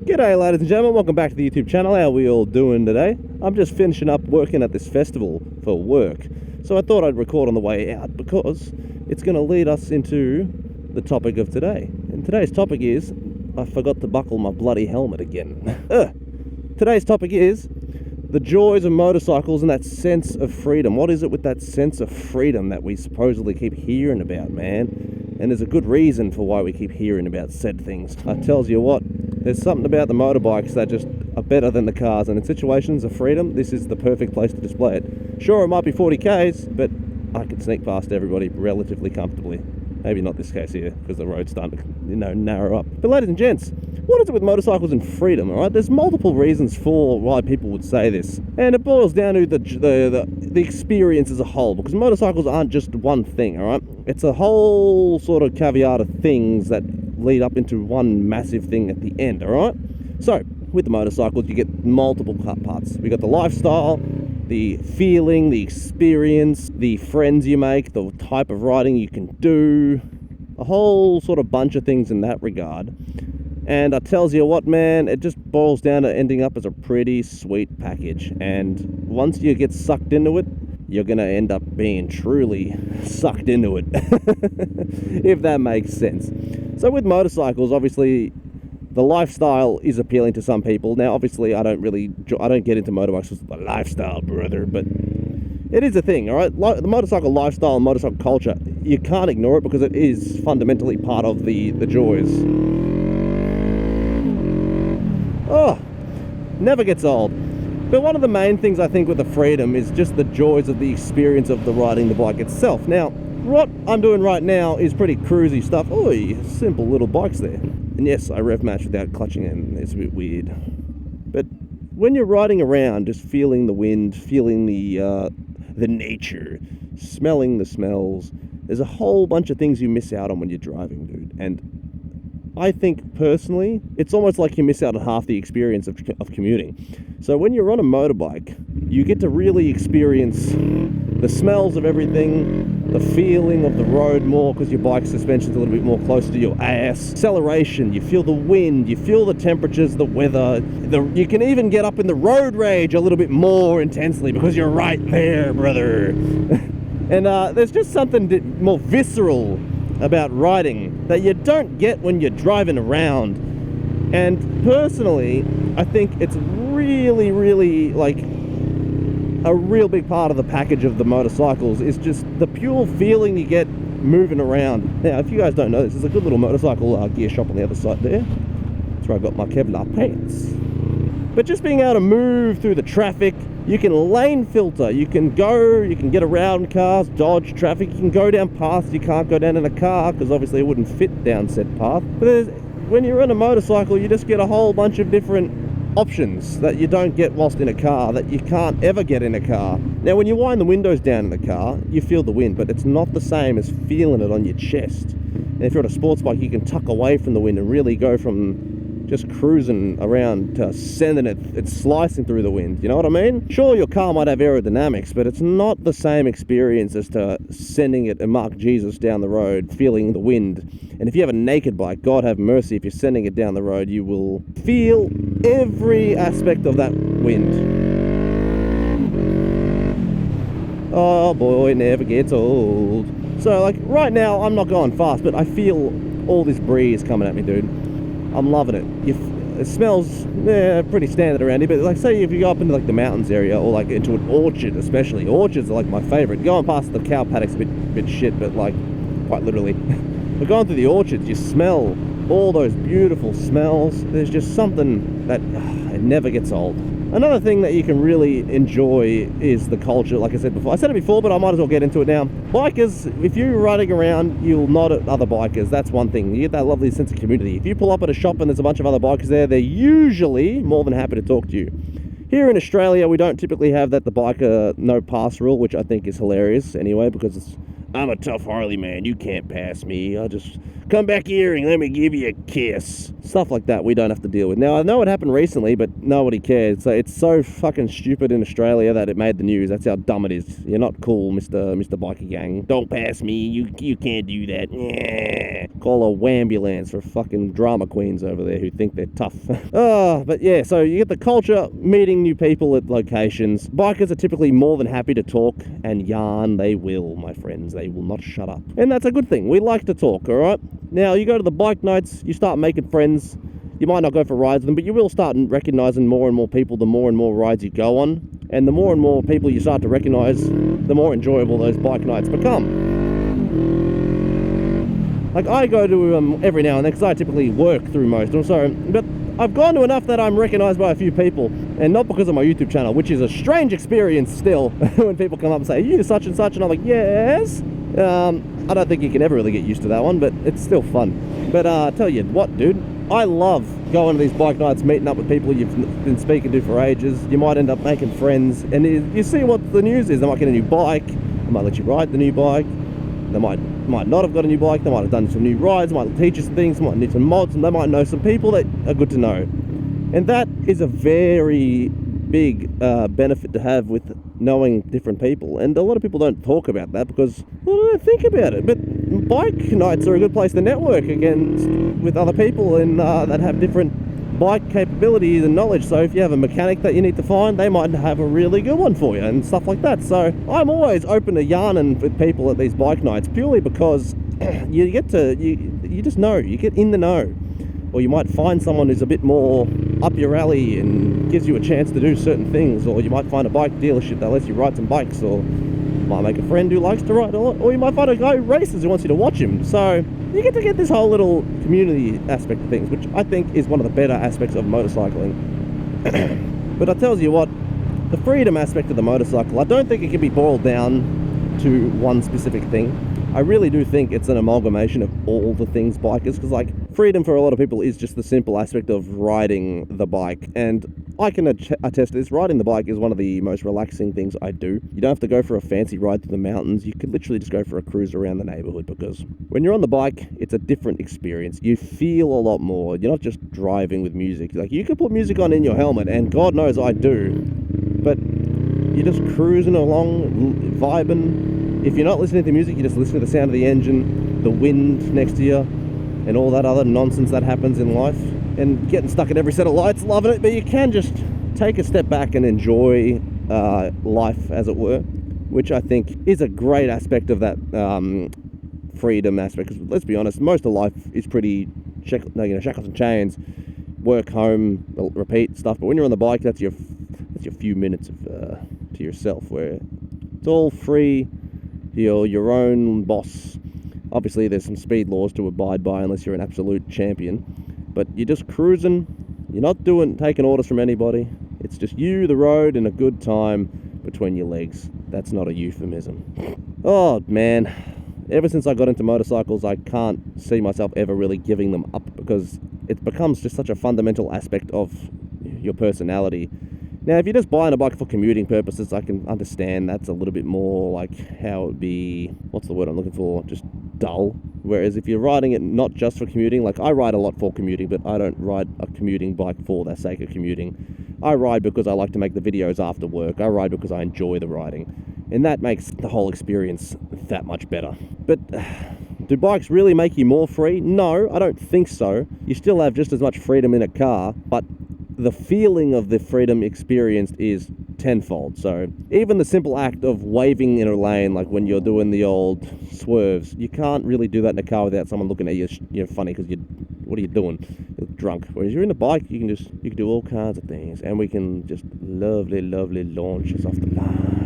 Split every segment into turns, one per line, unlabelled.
G'day ladies and gentlemen, welcome back to the YouTube channel. How are we all doing today? I'm just finishing up working at this festival for work, so I thought I'd record on the way out because it's going to lead us into the topic of today. And today's topic is, I forgot to buckle my bloody helmet again. Today's topic is the joys of motorcycles and that sense of freedom. What is it with that sense of freedom that we supposedly keep hearing about, man? And there's a good reason for why we keep hearing about said things. I tells you what, there's something about the motorbikes that just are better than the cars, and in situations of freedom, this is the perfect place to display it. Sure, it might be 40 Ks, but I can sneak past everybody relatively comfortably. Maybe not this case here, because the road's starting to, narrow up. But ladies and gents, what is it with motorcycles and freedom, alright? There's multiple reasons for why people would say this, and it boils down to the experience as a whole, because motorcycles aren't just one thing, alright? It's a whole sort of caveat of things that lead up into one massive thing at the end, alright? So, with the motorcycles, you get multiple parts. We got the lifestyle, the feeling, the experience, the friends you make, the type of riding you can do, a whole sort of bunch of things in that regard. And I tells you what, man, it just boils down to ending up as a pretty sweet package. And once you get sucked into it, you're going to end up being truly sucked into it, if that makes sense. So with motorcycles, obviously, the lifestyle is appealing to some people. Now, obviously, I don't get into motorbikes as a lifestyle, brother, but it is a thing, all right? The motorcycle lifestyle and motorcycle culture, you can't ignore it because it is fundamentally part of the joys. Oh, never gets old. But one of the main things I think with the freedom is just the joys of the experience of the riding the bike itself. Now, what I'm doing right now is pretty cruisy stuff. Oh, simple little bikes there. And yes, I rev match without clutching in. It's a bit weird. But when you're riding around, just feeling the wind, feeling the nature, smelling the smells, there's a whole bunch of things you miss out on when you're driving, dude. And I think, personally, it's almost like you miss out on half the experience of commuting. So when you're on a motorbike, you get to really experience the smells of everything, the feeling of the road more because your bike suspension's a little bit more close to your ass. Acceleration, you feel the wind, you feel the temperatures, the weather. You can even get up in the road rage a little bit more intensely because you're right there, brother. And there's just something more visceral about riding that you don't get when you're driving around. And personally, I think it's really, really like a real big part of the package of the motorcycles is just the pure feeling you get moving around. Now, if you guys don't know this, there's a good little motorcycle gear shop on the other side there. That's where I got my Kevlar pants. But just being able to move through the traffic, you can lane filter, you can get around cars, dodge traffic, you can go down paths you can't go down in a car because obviously it wouldn't fit down said path. But when you're on a motorcycle, you just get a whole bunch of different options that you don't get whilst in a car, that you can't ever get in a car. Now, when you wind the windows down in the car, you feel the wind, but it's not the same as feeling it on your chest. And if you're on a sports bike, you can tuck away from the wind and really go from just cruising around to sending it's slicing through the wind, you know what I mean? Sure, your car might have aerodynamics, but it's not the same experience as to sending it and Mark Jesus down the road, feeling the wind. And if you have a naked bike, God have mercy, if you're sending it down the road, you will feel every aspect of that wind. Oh boy, it never gets old. So like right now, I'm not going fast, but I feel all this breeze coming at me, dude. I'm loving it. It smells pretty standard around here, but like say if you go up into like the mountains area or like into an orchard especially. Orchards are like my favorite. Going past the cow paddock's a bit shit, but like quite literally. But going through the orchards, you smell all those beautiful smells. There's just something that it never gets old. Another thing that you can really enjoy is the culture, like I said before. I said it before, but I might as well get into it now. Bikers, if you're riding around, you'll nod at other bikers. That's one thing. You get that lovely sense of community. If you pull up at a shop and there's a bunch of other bikers there, they're usually more than happy to talk to you. Here in Australia, we don't typically have the biker no pass rule, which I think is hilarious anyway, because I'm a tough Harley man. You can't pass me. I'll just come back here and let me give you a kiss. Stuff like that we don't have to deal with. Now, I know it happened recently, but nobody cares. So it's so fucking stupid in Australia that it made the news. That's how dumb it is. You're not cool, Mr. Biker Gang. Don't pass me. You can't do that. Yeah. Call a wambulance for fucking drama queens over there who think they're tough. But yeah, so you get the culture, meeting new people at locations. Bikers are typically more than happy to talk and yarn. They will, my friends. They will not shut up. And that's a good thing. We like to talk, all right? Now, you go to the bike nights, you start making friends. You might not go for rides with them, but you will start recognizing more and more people the more and more rides you go on. And the more and more people you start to recognize, the more enjoyable those bike nights become. Like, I go to every now and then, because I typically work through most of them, so, but I've gone to enough that I'm recognized by a few people, and not because of my YouTube channel, which is a strange experience still, when people come up and say, "Are you such and such?" And I'm like, "Yes." I don't think you can ever really get used to that one, but it's still fun. But I tell you what, dude, I love going to these bike nights, meeting up with people you've been speaking to for ages. You might end up making friends, and you see what the news is. They might get a new bike, they might let you ride the new bike, they might not have got a new bike, they might have done some new rides, might teach you some things, might need some mods, and they might know some people that are good to know. And that is a very big benefit to have with knowing different people. And a lot of people don't talk about that because, well, they don't think about it. But bike nights are a good place to network against with other people and that have different bike capabilities and knowledge. So if you have a mechanic that you need to find, they might have a really good one for you and stuff like that. So I'm always open to yarning with people at these bike nights, purely because you get to you just know, you get in the know. Or you might find someone who's a bit more up your alley and gives you a chance to do certain things. Or you might find a bike dealership that lets you ride some bikes. Or you might make a friend who likes to ride a lot. Or you might find a guy who races who wants you to watch him. So you get to get this whole little community aspect of things, which I think is one of the better aspects of motorcycling. But I tell you what, the freedom aspect of the motorcycle, I don't think it can be boiled down to one specific thing. I really do think it's an amalgamation of all the things bikers, because like freedom for a lot of people is just the simple aspect of riding the bike, and I can attest to this. Riding the bike is one of the most relaxing things I do. You don't have to go for a fancy ride through the mountains. You could literally just go for a cruise around the neighborhood, because when you're on the bike, it's a different experience. You feel a lot more. You're not just driving with music. Like, you can put music on in your helmet, and God knows I do, but you're just cruising along, vibing. If you're not listening to music, you just listen to the sound of the engine, the wind next to you, and all that other nonsense that happens in life. And getting stuck at every set of lights, loving it, but you can just take a step back and enjoy life, as it were, which I think is a great aspect of that freedom aspect. Because let's be honest, most of life is pretty shackles and chains, work, home, repeat stuff. But when you're on the bike, that's your few minutes of, to yourself, where it's all free. You're your own boss. Obviously, there's some speed laws to abide by unless you're an absolute champion. But you're just cruising. You're not taking orders from anybody. It's just you, the road, and a good time between your legs. That's not a euphemism. Oh, man. Ever since I got into motorcycles, I can't see myself ever really giving them up, because it becomes just such a fundamental aspect of your personality. Now, if you're just buying a bike for commuting purposes, I can understand that's a little bit more like how it would be, what's the word I'm looking for, just dull. Whereas if you're riding it not just for commuting, like I ride a lot for commuting, but I don't ride a commuting bike for the sake of commuting. I ride because I like to make the videos after work. I ride because I enjoy the riding. And that makes the whole experience that much better. But do bikes really make you more free? No, I don't think so. You still have just as much freedom in a car, but the feeling of the freedom experienced is tenfold. So even the simple act of waving in a lane, like when you're doing the old swerves, you can't really do that in a car without someone looking at you, funny, because what are you doing? You're drunk. Whereas you're in a bike, you can do all kinds of things, and we can just lovely launch us off the line.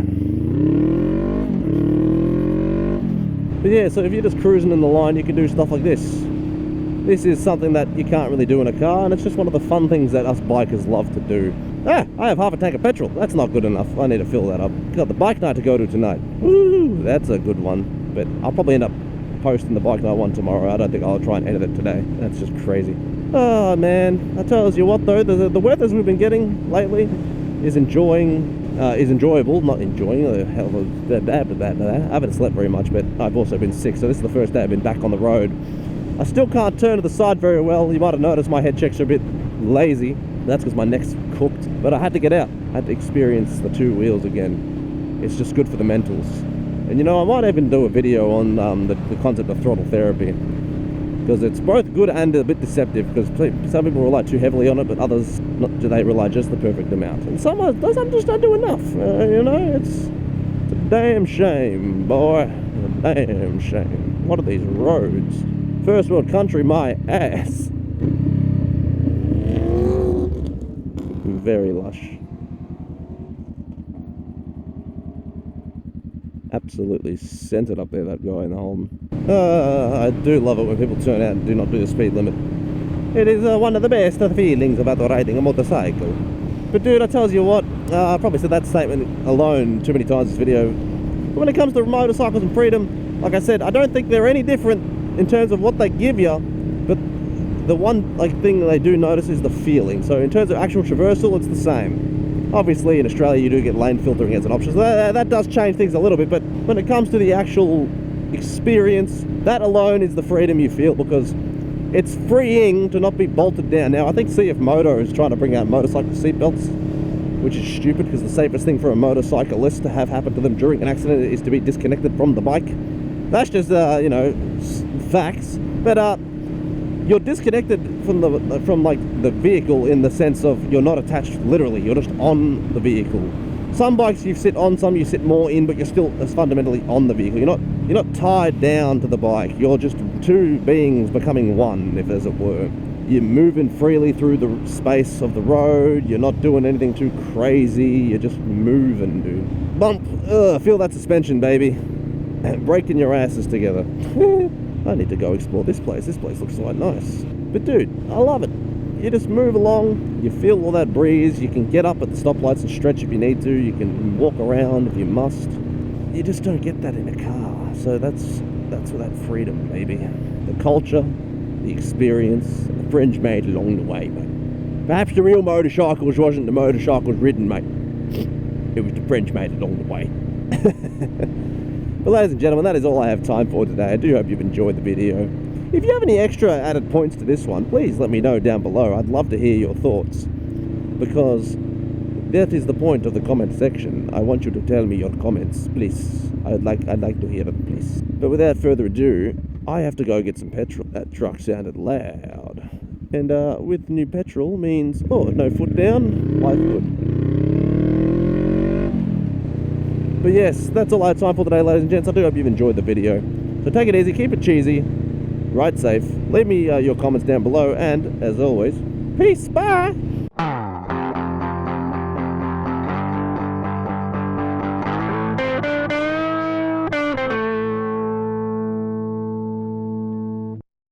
But yeah, so if you're just cruising in the line, you can do stuff like this. This is something that you can't really do in a car, and it's just one of the fun things that us bikers love to do. I have half a tank of petrol. That's not good enough. I need to fill that up. Got the bike night to go to tonight. Woo! That's a good one. But I'll probably end up posting the bike night one tomorrow. I don't think I'll try and edit it today. That's just crazy. Oh, man. I tell you what, though, the weathers we've been getting lately is enjoyable. Not enjoying the hell of that. I haven't slept very much, but I've also been sick, so this is the first day I've been back on the road. I still can't turn to the side very well. You might have noticed my head checks are a bit lazy. That's because my neck's cooked. But I had to get out. I had to experience the two wheels again. It's just good for the mentals. And you know, I might even do a video on the concept of throttle therapy, because it's both good and a bit deceptive, because some people rely too heavily on it, but others, they rely just the perfect amount. And some just don't do enough. You know, it's a damn shame, boy. A damn shame. What are these roads? First world country, my ass. Very lush. Absolutely centered up there, that guy in the Holden. I do love it when people turn out and do not do the speed limit. It is one of the best feelings about riding a motorcycle. But dude, I tell you what, I probably said that statement alone too many times in this video. But when it comes to motorcycles and freedom, like I said, I don't think they're any different in terms of what they give you, but the one thing they do notice is the feeling. So in terms of actual traversal, it's the same. Obviously, in Australia, you do get lane filtering as an option. So that does change things a little bit, but when it comes to the actual experience, that alone is the freedom you feel, because it's freeing to not be bolted down. Now, I think CF Moto is trying to bring out motorcycle seatbelts, which is stupid, because the safest thing for a motorcyclist to have happen to them during an accident is to be disconnected from the bike. That's just, you know, facts. But you're disconnected from the vehicle, in the sense of you're not attached literally, you're just on the vehicle. Some bikes you sit on, some you sit more in, but you're still fundamentally on the vehicle. You're not tied down to the bike. You're just two beings becoming one, if as it were. You're moving freely through the space of the road. You're not doing anything too crazy. You're just moving, dude. Bump. Feel that suspension, baby. Breaking your asses together. I need to go explore this place. This place looks quite nice. But dude, I love it. You just move along, you feel all that breeze, you can get up at the stoplights and stretch if you need to, you can walk around if you must. You just don't get that in a car. So that's that freedom, baby. The culture, the experience, the fringe made along the way, mate. Perhaps the real motorcycles wasn't the motorcycles ridden, mate. It was the fringe made along the way. But ladies and gentlemen, that is all I have time for today. I do hope you've enjoyed the video. If you have any extra added points to this one, please let me know down below. I'd love to hear your thoughts, because that is the point of the comment section. I want you to tell me your comments, please. I'd like to hear them, please. But without further ado, I have to go get some petrol. That truck sounded loud. And with new petrol means, no foot down, life good. But yes, that's all I have time for today, ladies and gents. I do hope you've enjoyed the video. So take it easy, keep it cheesy, ride safe. Leave me your comments down below, and as always, peace, bye!